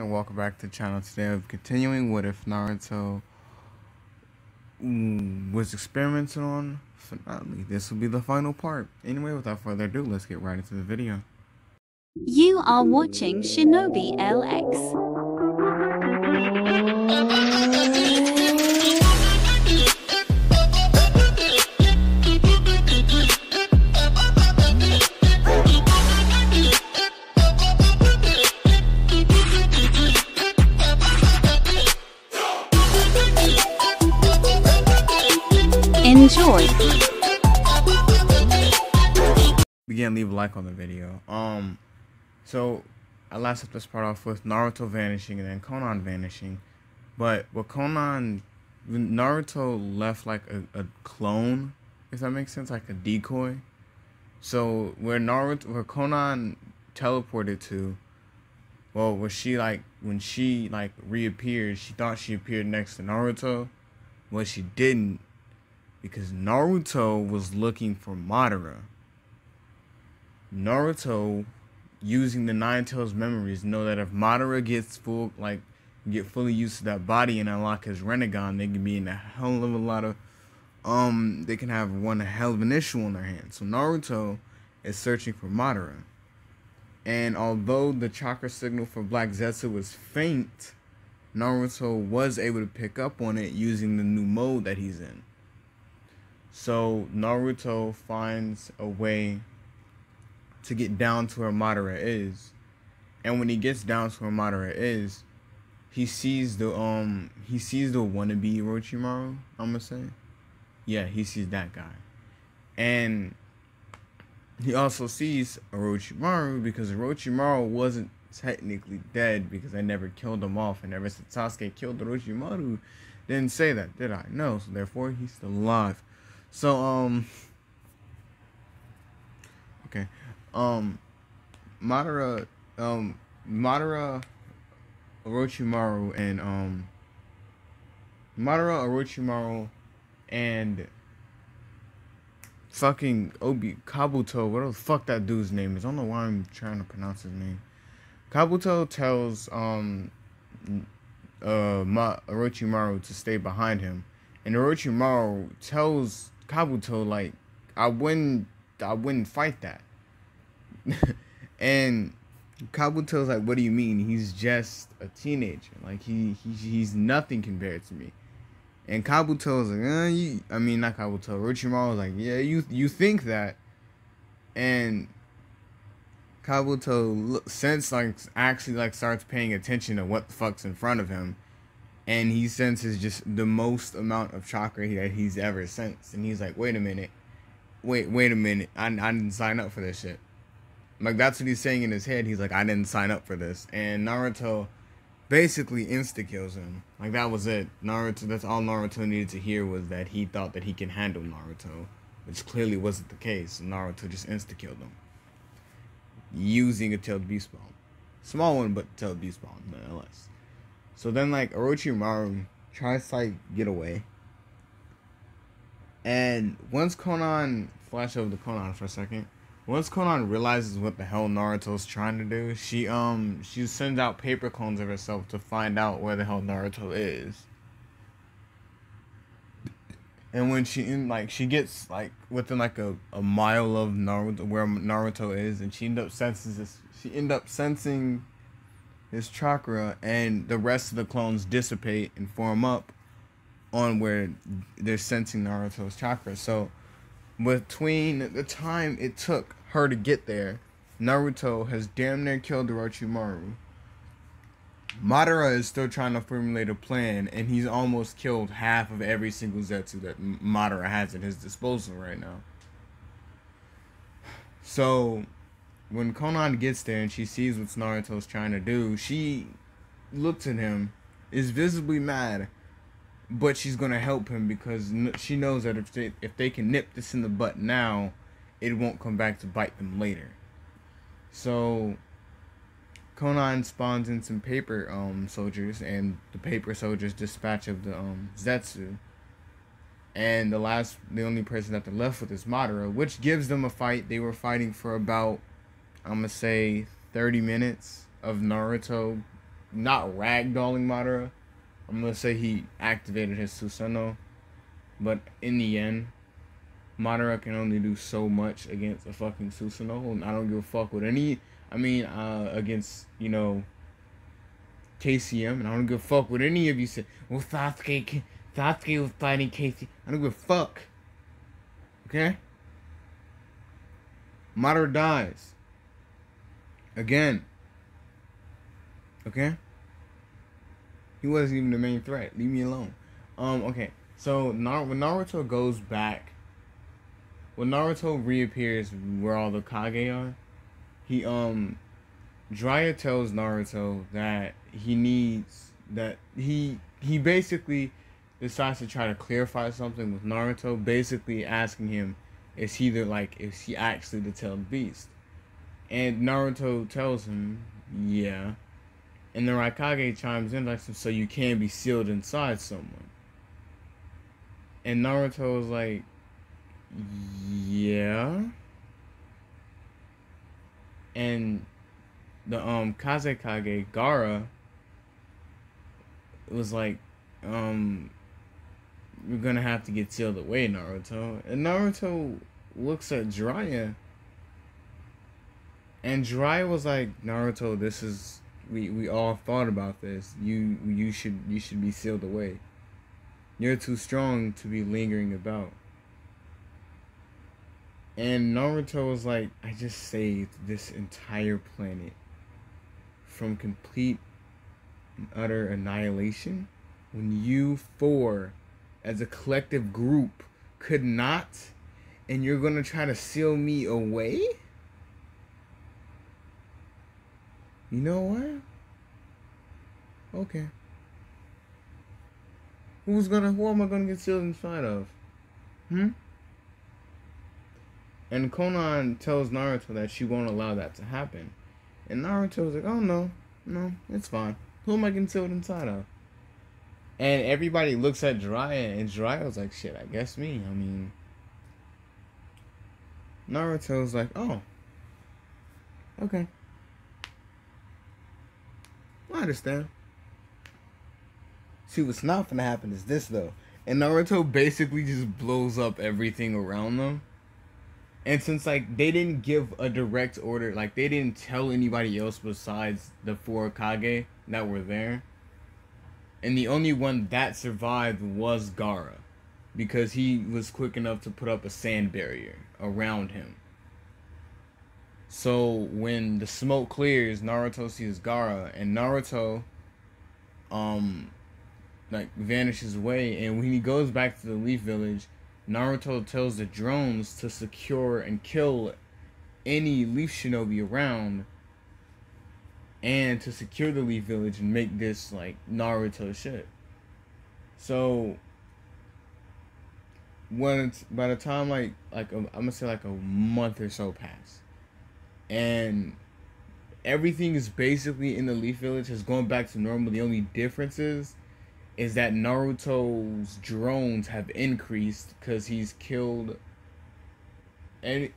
And welcome back to the channel. Today I'm continuing what if Naruto was experimented on finale. This will be the final part. Anyway, without further ado, let's get right into the video. You are watching Shinobi LX. Enjoy. Again, leave a like on the video. So I last left this part off with Naruto vanishing and then Konan vanishing. But with Konan, Naruto left like a clone, if that makes sense, like a decoy. So where Konan teleported to, well, when she reappeared, she thought she appeared next to Naruto. Well, she didn't, because Naruto was looking for Madara. Naruto, using the Nine Tails memories, know that if Madara gets fully used to that body and unlock his Rinnegan, they can be in a hell of a lot of they can have one hell of an issue on their hands. So Naruto is searching for Madara. And although the chakra signal for Black Zetsu was faint, Naruto was able to pick up on it using the new mode that he's in. So Naruto finds a way to get down to where Madara is, and when he gets down to where Madara is, he sees the wannabe Orochimaru. I'm gonna say, yeah, he sees that guy, and he also sees Orochimaru because Orochimaru wasn't technically dead because I never killed him off, and ever since Sasuke killed Orochimaru, didn't say that, did I? No, so therefore he's still alive. So okay. Madara, Orochimaru, and fucking Kabuto, what the fuck that dude's name is. I don't know why I'm trying to pronounce his name. Kabuto tells Orochimaru to stay behind him, and Orochimaru tells Kabuto, like, I wouldn't fight that. And Kabuto's like, what do you mean? He's just a teenager. Like, he's nothing compared to me. And Kabuto's like, not Kabuto. Orochimaru's like, yeah, you think that. And Kabuto actually starts paying attention to what the fuck's in front of him. And he senses just the most amount of chakra that he's ever sensed. And he's like, wait a minute. Wait a minute. I didn't sign up for this shit. Like, that's what he's saying in his head. He's like, I didn't sign up for this. And Naruto basically insta-kills him. Like, that was it. That's all Naruto needed to hear, was that he thought that he can handle Naruto, which clearly wasn't the case. Naruto just insta-killed him using a tailed beast bomb. Small one, but tailed beast bomb nonetheless. So then, like, Orochimaru tries to, like, get away. And once Konan, flash over to Konan for a second. Once Konan realizes what the hell Naruto's trying to do, she sends out paper clones of herself to find out where the hell Naruto is. And when she gets like within like a mile of Naruto, where Naruto is, and she ends up sensing his chakra, and the rest of the clones dissipate and form up on where they're sensing Naruto's chakra. So between the time it took her to get there, Naruto has damn near killed Orochimaru. Madara is still trying to formulate a plan, and he's almost killed half of every single Zetsu that Madara has at his disposal right now. So when Konan gets there and she sees what Naruto's trying to do, she looks at him, is visibly mad, but she's gonna help him because she knows that if they can nip this in the butt now, it won't come back to bite them later. So Konan spawns in some paper soldiers, and the paper soldiers dispatch of the Zetsu. And the only person that they're left with is Madara, which gives them a fight. They were fighting for about, I'm gonna say, 30 minutes of Naruto not ragdolling Madara. I'm gonna say he activated his Susanoo, but in the end, Madara can only do so much against a fucking Susanoo, and I don't give a fuck with any. I mean, against KCM, and I don't give a fuck what any of you say. Well, Sasuke was fighting KCM. I don't give a fuck. Okay? Madara dies. Again. Okay? He wasn't even the main threat. Leave me alone. Okay. So, when Naruto goes back, when Naruto reappears where all the Kage are, he, Jiraiya tells Naruto that he basically decides to try to clarify something with Naruto, basically asking him, is he actually the tailed beast? And Naruto tells him, yeah. And the Raikage chimes in like, so you can be sealed inside someone. And Naruto is like, yeah. And the Kazekage Gaara was like, we're gonna have to get sealed away, Naruto. And Naruto looks at Jiraiya, and Jiraiya was like, Naruto, this is we all thought about this. You should be sealed away. You're too strong to be lingering about. And Naruto was like, I just saved this entire planet from complete and utter annihilation when you four as a collective group could not, and you're gonna try to seal me away? You know what? Okay. Who am I gonna get sealed inside of? And Konan tells Naruto that she won't allow that to happen. And Naruto's like, oh no, it's fine. Who am I getting sealed inside of? And everybody looks at Jiraiya, and Jiraiya's like, shit, I guess me. I mean, Naruto's like, oh, okay. I understand. See, what's not gonna happen is this, though. And Naruto basically just blows up everything around them. And since, like, they didn't give a direct order, like, they didn't tell anybody else besides the four Kage that were there. And the only one that survived was Gaara, because he was quick enough to put up a sand barrier around him. So when the smoke clears, Naruto sees Gaara, and Naruto, vanishes away. And when he goes back to the Leaf Village, Naruto tells the drones to secure and kill any Leaf Shinobi around, and to secure the Leaf Village and make this like Naruto shit. So by the time I'm gonna say like a month or so pass, and everything is basically in the Leaf Village has gone back to normal. The only difference is that Naruto's drones have increased because he's killed any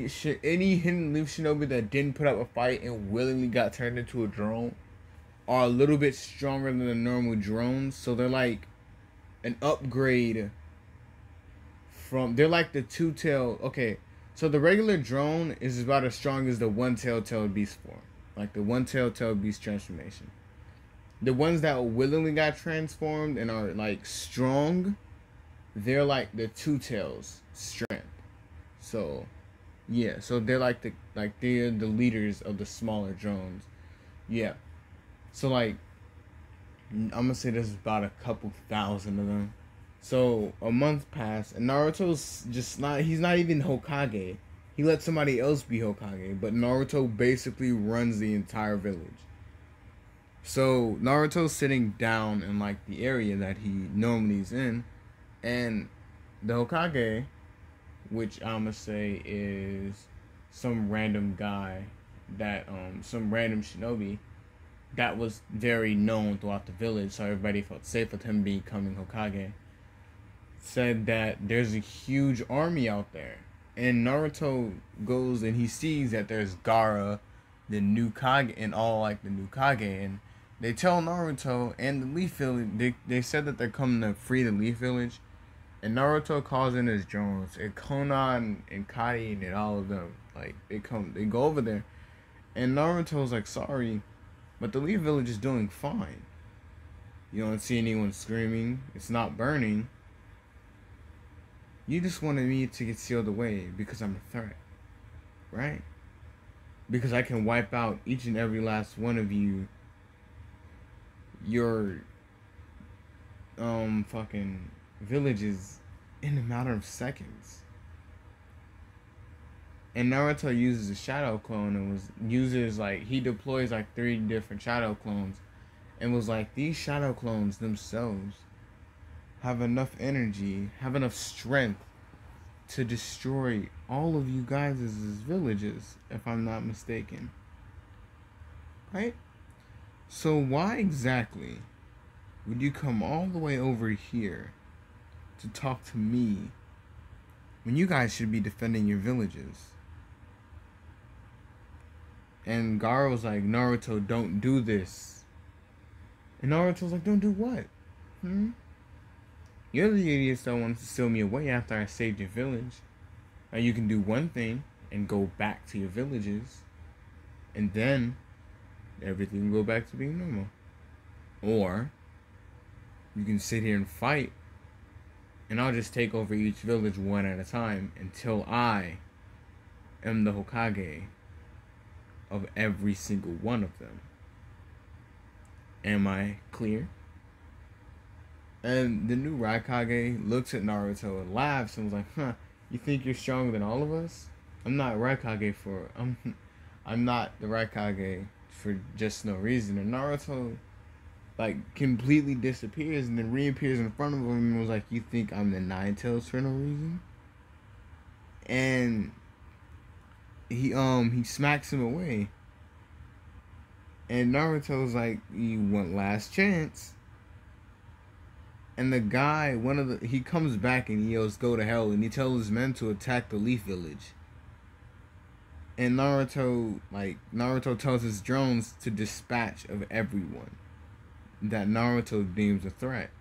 hidden Leaf Shinobi that didn't put up a fight and willingly got turned into a drone are a little bit stronger than the normal drones. So they're like an upgrade from, they're like the two-tailed. Okay, so the regular drone is about as strong as the one-tailed beast form, like the one-tailed beast transformation. The ones that willingly got transformed and are like strong, they're like the two tails strength. So yeah, so they're they're the leaders of the smaller drones. Yeah. So like I'm gonna say there's about a couple thousand of them. So a month passed and Naruto's he's not even Hokage. He let somebody else be Hokage, but Naruto basically runs the entire village. So Naruto's sitting down in like the area that he normally is in, and the Hokage, which I'm gonna say is some random guy that some random shinobi that was very known throughout the village, so everybody felt safe with him becoming Hokage, said that there's a huge army out there. And Naruto goes and he sees that there's Gaara, the new Kage, and all like the new Kage, and they tell Naruto and the Leaf Village. They said that they're coming to free the Leaf Village, and Naruto calls in his drones, and Konan and Kari and all of them. Like they go over there, and Naruto's like, sorry, but the Leaf Village is doing fine. You don't see anyone screaming. It's not burning. You just wanted me to get sealed away because I'm a threat, right? Because I can wipe out each and every last one of you. Your fucking villages in a matter of seconds. And Naruto uses a shadow clone and he deploys like 3 different shadow clones, and was like, these shadow clones themselves have enough energy, have enough strength to destroy all of you guys' villages, if I'm not mistaken. Right? So why exactly would you come all the way over here to talk to me when you guys should be defending your villages? And Gaara was like, Naruto, don't do this. And Naruto's like, don't do what? You're the idiots that wanted to steal me away after I saved your village. Now you can do one thing and go back to your villages, and then everything will go back to being normal. Or you can sit here and fight, and I'll just take over each village one at a time until I am the Hokage of every single one of them. Am I clear? And the new Raikage looks at Naruto and laughs and was like, huh, you think you're stronger than all of us? I'm not not the Raikage for just no reason. And Naruto like completely disappears and then reappears in front of him and was like, you think I'm the Nine Tails for no reason? And he smacks him away. And Naruto's like, you want last chance? And the guy, he comes back and he yells, go to hell, and he tells his men to attack the Leaf Village. And Naruto tells his drones to dispatch of everyone that Naruto deems a threat,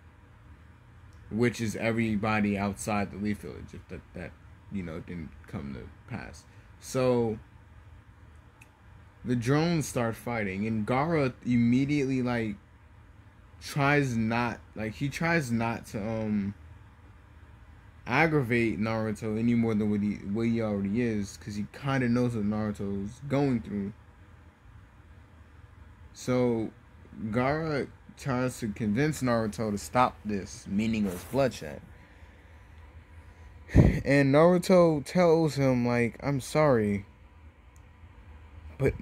which is everybody outside the Leaf Village, if that didn't come to pass. So the drones start fighting, and Gaara immediately tries not to aggravate Naruto any more than what he already is, because he kind of knows what Naruto's going through. So Gaara tries to convince Naruto to stop this meaningless bloodshed, and Naruto tells him like, I'm sorry, but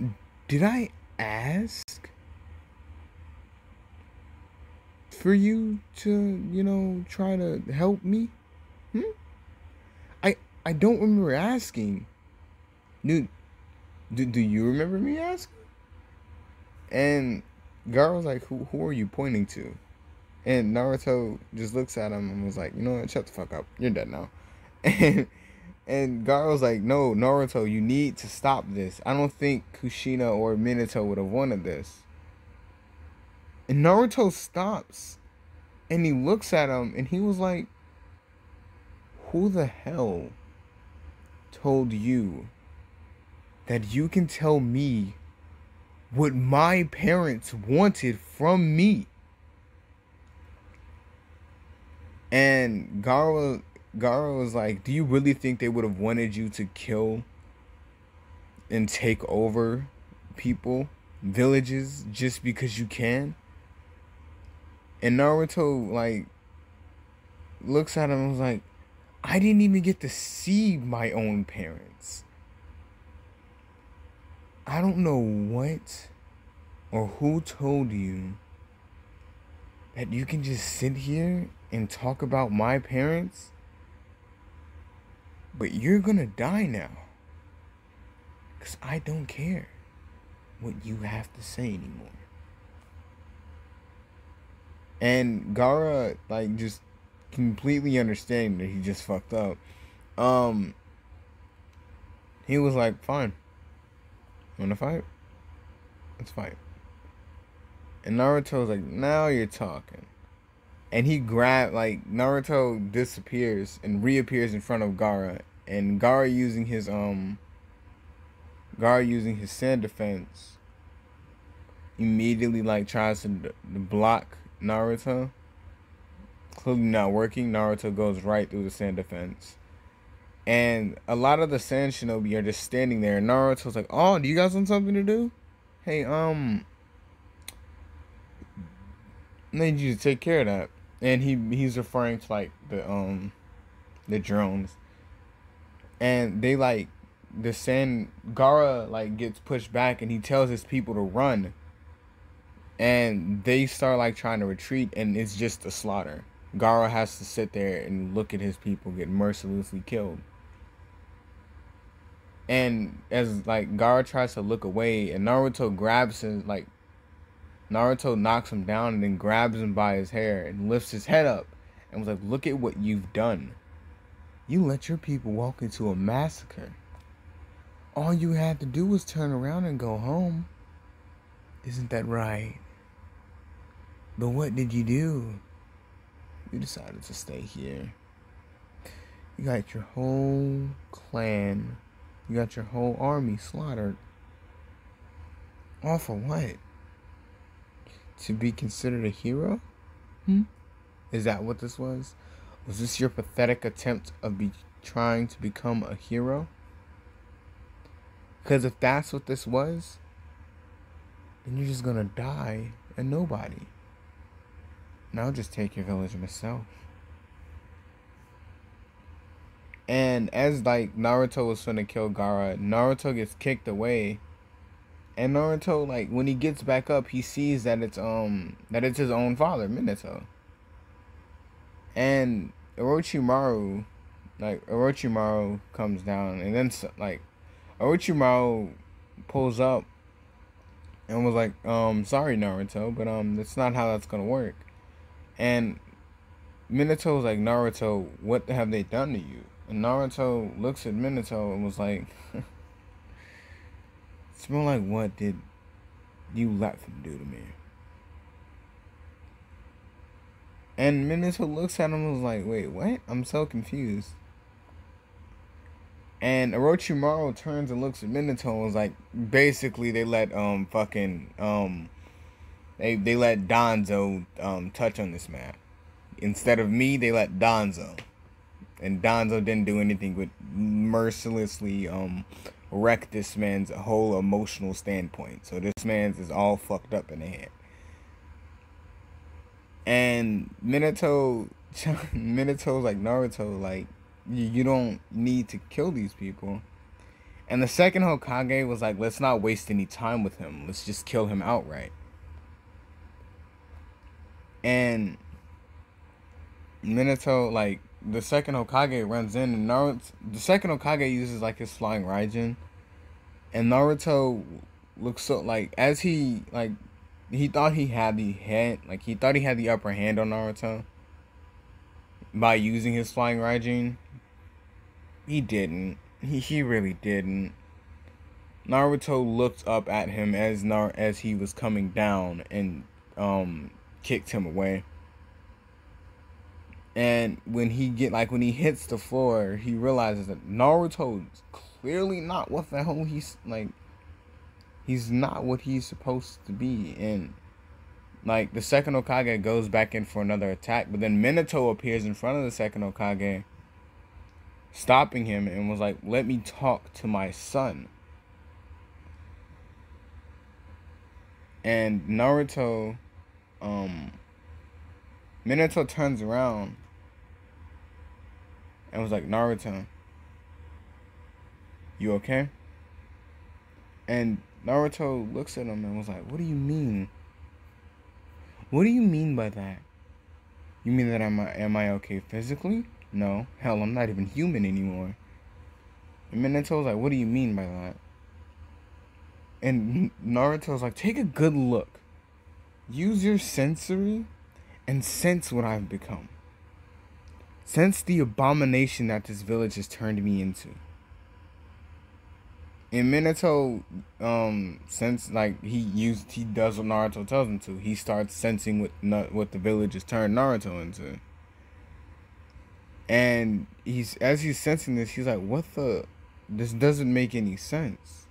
did I ask for you to, try to help me? I don't remember asking. Do you remember me asking? And Gaara was like, who are you pointing to? And Naruto just looks at him and was like, you know what, shut the fuck up. You're dead now. And Gaara was like, no, Naruto, you need to stop this. I don't think Kushina or Minato would have wanted this. And Naruto stops, and he looks at him, and he was like, who the hell told you that you can tell me what my parents wanted from me? And Gaara was like, do you really think they would have wanted you to kill and take over people, villages, just because you can? And Naruto looks at him and was like, I didn't even get to see my own parents. I don't know what or who told you that you can just sit here and talk about my parents, but you're gonna die now. Because I don't care what you have to say anymore. And Gaara, just completely understanding that he just fucked up, he was like, fine. Wanna fight? Let's fight. And Naruto's like, now you're talking. And he like, Naruto disappears and reappears in front of Gaara. And Gaara using his sand defense immediately, like, tries to block Naruto. Clearly not working. Naruto goes right through the sand defense. And a lot of the sand shinobi are just standing there. And Naruto's like, oh, do you guys want something to do? Hey, I need you to take care of that. And he's referring to, like, the drones. And they, like, Gaara, like, gets pushed back, and he tells his people to run. And they start, like, trying to retreat, and it's just a slaughter. Gaara has to sit there and look at his people get mercilessly killed. And as, like, Gaara tries to look away, and Naruto grabs him, like, Naruto knocks him down and then grabs him by his hair and lifts his head up and was like, look at what you've done. You let your people walk into a massacre. All you had to do was turn around and go home. Isn't that right? But what did you do? You decided to stay here. You got your whole clan, you got your whole army slaughtered. All for what? To be considered a hero? Is that what this was? Was this your pathetic attempt of trying to become a hero? Because if that's what this was, then you're just gonna die a nobody. And I'll just take your village myself. And as, like, Naruto was finna kill Gaara, Naruto gets kicked away. And Naruto, like, when he gets back up, he sees that it's his own father, Minato. And Orochimaru comes down, and then, like, Orochimaru pulls up and was like, sorry, Naruto, but that's not how that's gonna work. And Minato was like, Naruto, what have they done to you? And Naruto looks at Minato and was like, smell like what did you let them do to me? And Minato looks at him and was like, wait, what? I'm so confused. And Orochimaru turns and looks at Minato and was like, basically they let they let Danzo touch on this map. Instead of me, they let Danzo. And Danzo didn't do anything but mercilessly wreck this man's whole emotional standpoint. So this man's is all fucked up in the head. And Minato's like, Naruto, like, you don't need to kill these people. And the second Hokage was like, let's not waste any time with him. Let's just kill him outright. And Minato, like, the second Hokage runs in, and the second Hokage uses, like, his flying Raijin. And Naruto looks so, like, as he thought he had the upper hand on Naruto by using his flying Raijin. He didn't. He really didn't. Naruto looked up at him as he was coming down and kicked him away. And when he hits the floor, he realizes that Naruto's clearly not what the hell he's not what he's supposed to be. And, like, the second Hokage goes back in for another attack, but then Minato appears in front of the second Hokage, stopping him, and was like, let me talk to my son. And Minato turns around and was like, Naruto, you okay? And Naruto looks at him and was like, what do you mean? What do you mean by that? You mean that am I okay physically? No. Hell, I'm not even human anymore. And Minato was like, what do you mean by that? And Naruto's like, take a good look. Use your sensory and sense what I've become. Sense the abomination that this village has turned me into. in Minato, since like he does what Naruto tells him to. He starts sensing what the villagers turned Naruto into, and he's sensing this, he's like, what the, this doesn't make any sense.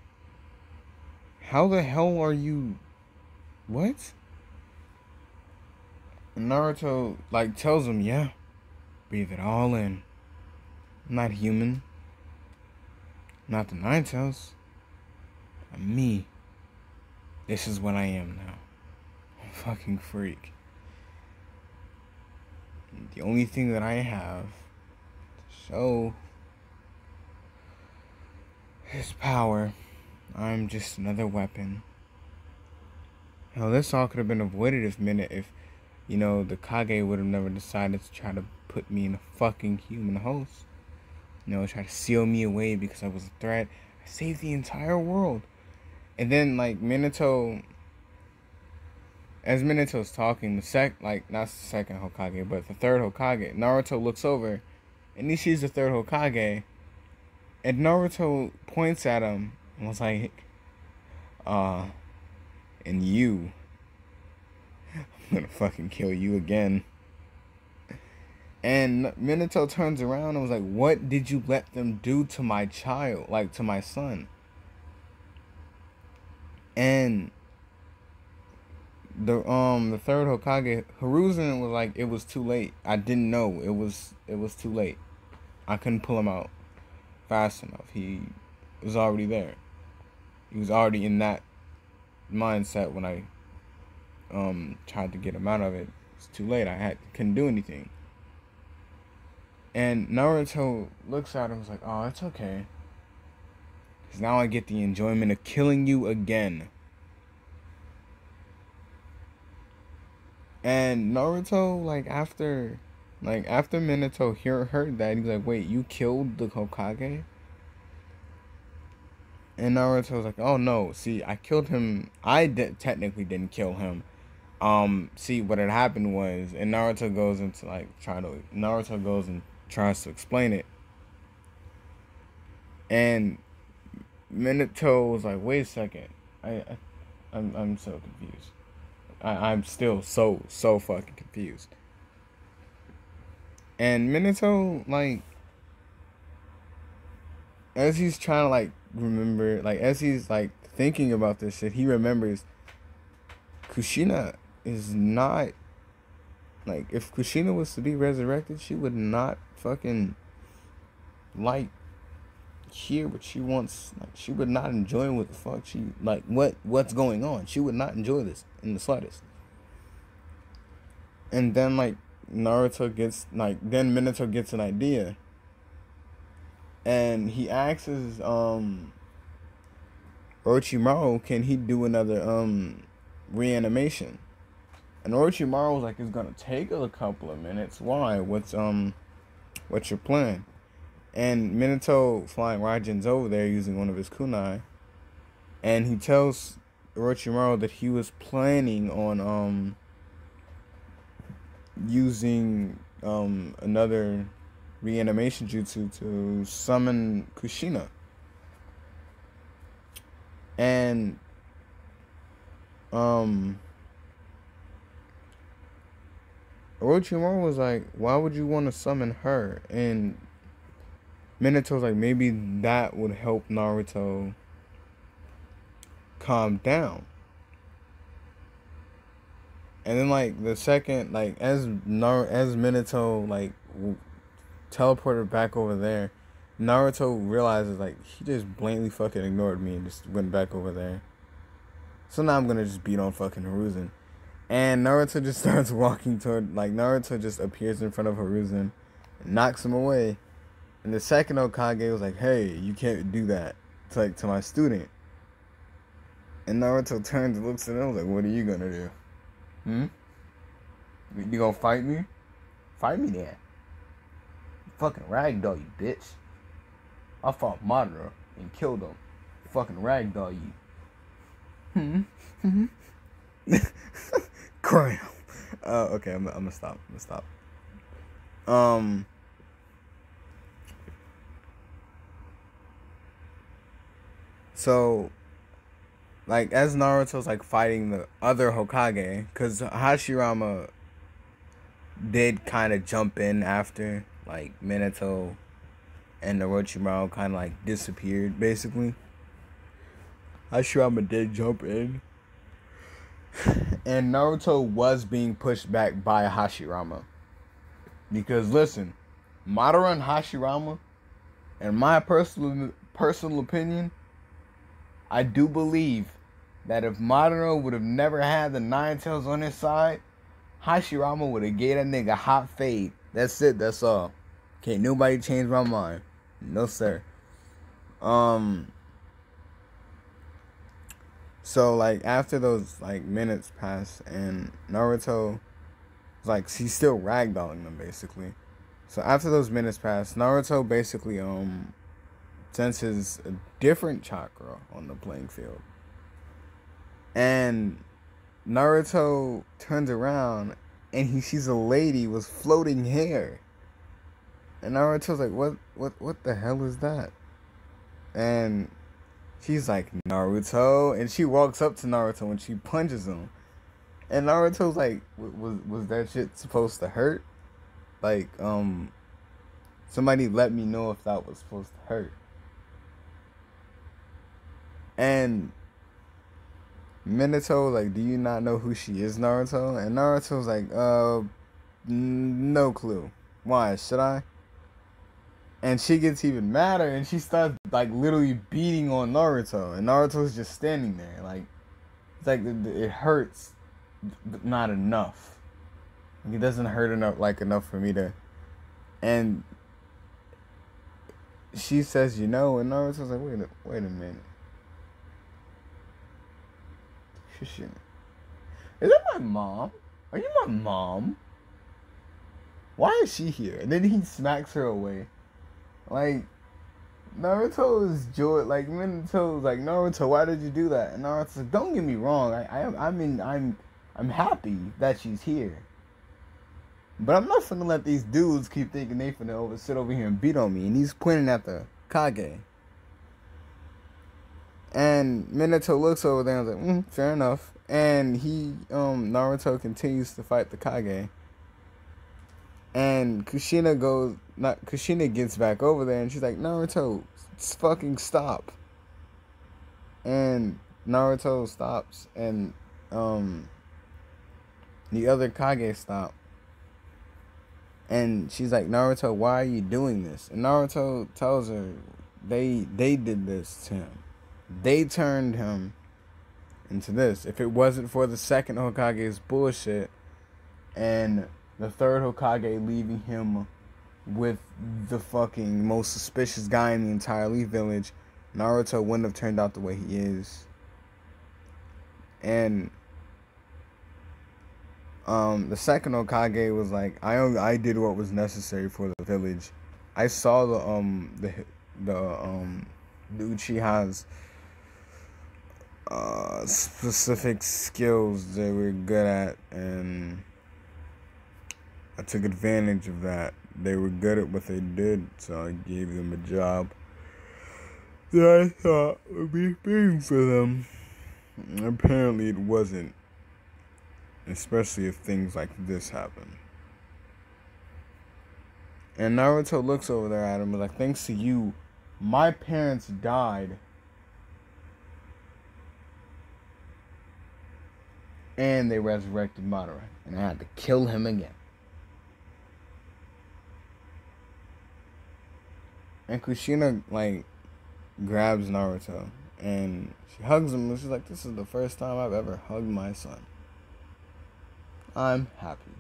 How the hell are you? What? And Naruto like tells him, yeah, breathe it all in. I'm not human. Not the Nine Tails. I'm me. This is what I am now. I'm a fucking freak. The only thing that I have to show is power. I'm just another weapon. Hell, this all could have been avoided if the Kage would have never decided to try to put me in a fucking human host. Try to seal me away because I was a threat. I saved the entire world. And then, like, as Minato's talking, not the second Hokage, but the third Hokage, Naruto looks over, and he sees the third Hokage, and Naruto points at him, and was like, and you, I'm gonna fucking kill you again. And Minato turns around and was like, what did you let them do to my child, like, to my son? And the third Hokage, Hiruzen, was like, it was too late. I didn't know it was too late. I couldn't pull him out fast enough. He was already there. He was already in that mindset when I tried to get him out of it. It's too late. I couldn't do anything. And Naruto looks at him and is like, oh, it's okay. Because now I get the enjoyment of killing you again. And Naruto, after Minato heard that, he's like, wait, you killed the Hokage? And Naruto was like, oh no, see, I killed him. Technically didn't kill him. See, what had happened was, and Naruto goes and tries to explain it. And Minato was like, wait a second. I'm so confused. I'm still so fucking confused. And Minato, as he's trying to, remember, as he's, thinking about this shit, he remembers Kushina is not, if Kushina was to be resurrected, she would not fucking, hear what she wants. She would not enjoy what the fuck what's going on. She would not enjoy this in the slightest. And then then Minato gets an idea, and he asks Orochimaru, can he do another reanimation? And Orochimaru was like, it's gonna take a couple of minutes. Why? What's your plan? And Minato flying Raijin's over there using one of his kunai, and he tells Orochimaru that he was planning on using another reanimation jutsu to summon Kushina. And Orochimaru was like, why would you want to summon her? And Minato's like, maybe that would help Naruto calm down. And then the second, as Minato teleported back over there, Naruto realizes he just blatantly fucking ignored me and just went back over there. So now I'm gonna just beat on fucking Hiruzen. And Naruto just starts walking toward, Naruto just appears in front of Hiruzen and knocks him away. And the second Hokage was like, hey, you can't do that to my student. And Naruto turns and looks at him like, what are you gonna do? You gonna fight me? Fight me then. Fucking ragdoll you, bitch. I fought Madara and killed him. Fucking ragdoll you. Cram. Okay, I'm gonna stop. Um, So, like, as Naruto's like fighting the other Hokage, because Hashirama did kind of jump in after like Minato and Orochimaru kind of like disappeared. Basically, Hashirama did jump in, and Naruto was being pushed back by Hashirama. Because listen, Madara and Hashirama, in my personal opinion, I do believe that if Madara would have never had the Nine Tails on his side, Hashirama would have gave that nigga hot fade. That's it. That's all. Can't nobody change my mind. No sir. So like after those like minutes pass and Naruto, like he's still ragdolling them basically. So after those minutes pass, Naruto basically senses a different chakra on the playing field. And Naruto turns around and he sees a lady with floating hair. And Naruto's like, what the hell is that? And she's like, Naruto. And she walks up to Naruto and she punches him. And Naruto's like, was that shit supposed to hurt? Like, somebody let me know if that was supposed to hurt. And Minato, like, do you not know who she is, Naruto? And Naruto's like, no clue. Why, should I? And she gets even madder and she starts, like, literally beating on Naruto. And Naruto's just standing there, like, it's like it hurts, but not enough. Like, it doesn't hurt enough for me to. And she says, and Naruto's like, wait a minute. Is that my mom? Are you my mom? Why is she here? And then he smacks her away. Like, Naruto is joy. Like, Minato's like, Naruto, why did you do that? And Naruto's like, don't get me wrong. I'm happy that she's here. But I'm not finna let these dudes keep thinking they finna sit over here and beat on me. And he's pointing at the Kage. And Minato looks over there and is like, fair enough. And Naruto continues to fight the Kage. And Kushina gets back over there and she's like, Naruto, fucking stop. And Naruto stops and the other Kage stop. And she's like, Naruto, why are you doing this? And Naruto tells her they did this to him. They turned him into this. If it wasn't for the second Hokage's bullshit and the third Hokage leaving him with the fucking most suspicious guy in the entire Leaf Village, Naruto wouldn't have turned out the way he is. And the second Hokage was like, I did what was necessary for the village. I saw the Uchihas specific skills they were good at, and I took advantage of that. They were good at what they did, so I gave them a job that I thought would be fitting for them. Apparently it wasn't, especially if things like this happen. And Naruto looks over there at him and like, thanks to you, my parents died. And they resurrected Madara. And I had to kill him again. And Kushina, like, grabs Naruto. And she hugs him. And she's like, this is the first time I've ever hugged my son. I'm happy.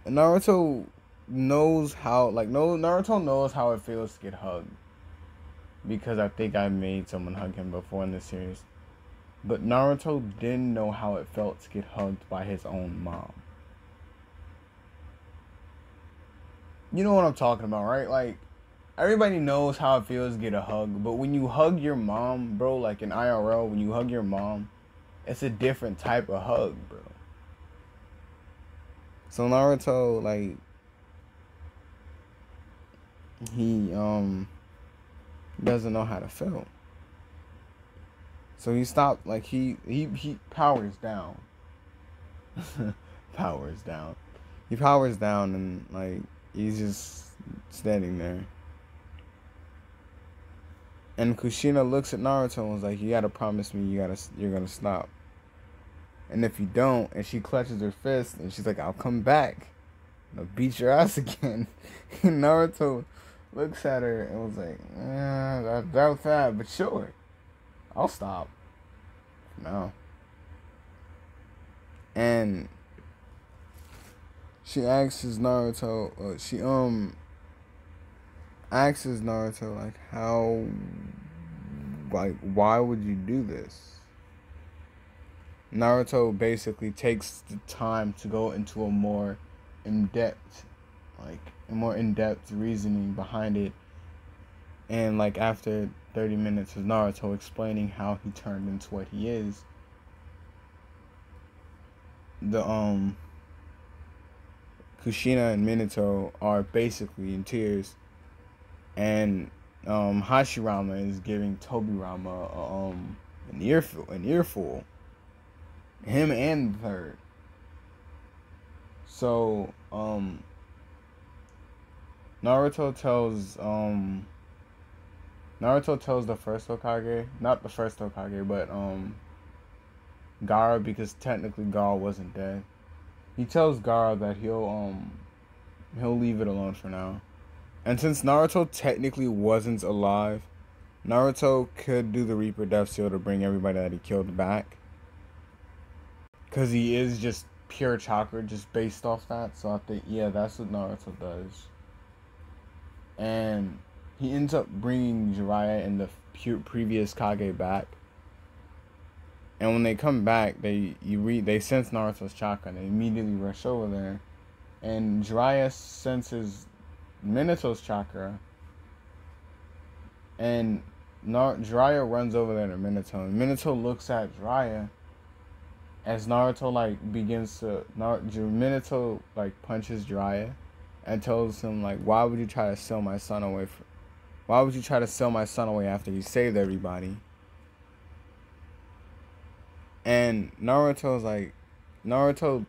And Naruto knows how, Naruto knows how it feels to get hugged. Because I think I made someone hug him before in this series. But Naruto didn't know how it felt to get hugged by his own mom. You know what I'm talking about, right? Like, everybody knows how it feels to get a hug. But when you hug your mom, bro, like in IRL, when you hug your mom, it's a different type of hug, bro. So Naruto, like, he, doesn't know how to feel. So he stopped, like, he powers down. Powers down. He powers down and, like, he's just standing there. And Kushina looks at Naruto and was like, you gotta promise me you're gonna stop. And if you don't, and she clutches her fist and she's like, I'll come back. I'll beat your ass again. And Naruto looks at her and was like, I doubt that, but sure. I'll stop. No. And she asks Naruto, asks Naruto, like, how, like, why would you do this? Naruto basically takes the time to go into a more in-depth reasoning behind it. And, like, after 30 minutes of Naruto explaining how he turned into what he is, the Kushina and Minato are basically in tears, and Hashirama is giving Tobirama an earful, him and the third. So Naruto tells the first Hokage, not the first Hokage, but Gaara, because technically Gaara wasn't dead. He tells Gaara that he'll leave it alone for now. And since Naruto technically wasn't alive, Naruto could do the Reaper Death Seal to bring everybody that he killed back. Because he is just pure chakra, just based off that. So I think, yeah, that's what Naruto does. And he ends up bringing Jiraiya and the previous Kage back. And when they come back, they sense Naruto's chakra, and they immediately rush over there. And Jiraiya senses Minato's chakra, and Jiraiya runs over there to Minato, and Minato looks at Jiraiya as Naruto Minato like punches Jiraiya and tells him, like, why would you try to sell my son away after he saved everybody? And Naruto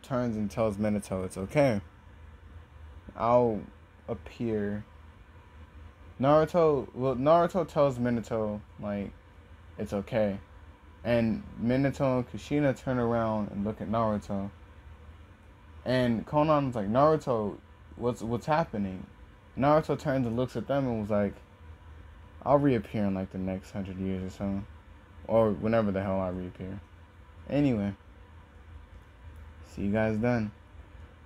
turns and tells Minato it's okay. I'll appear. Naruto tells Minato, like, it's okay. And Minato and Kushina turn around and look at Naruto. And Konan's like, Naruto, what's happening? Naruto turns and looks at them and was like, I'll reappear in like the next 100 years or so. Or whenever the hell I reappear. Anyway. See you guys then.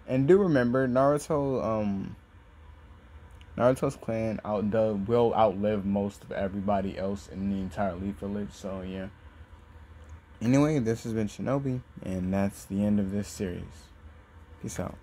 And do remember, Naruto's clan will outlive most of everybody else in the entire Leaf Village, so yeah. Anyway, this has been Shinobi, and that's the end of this series. Peace out.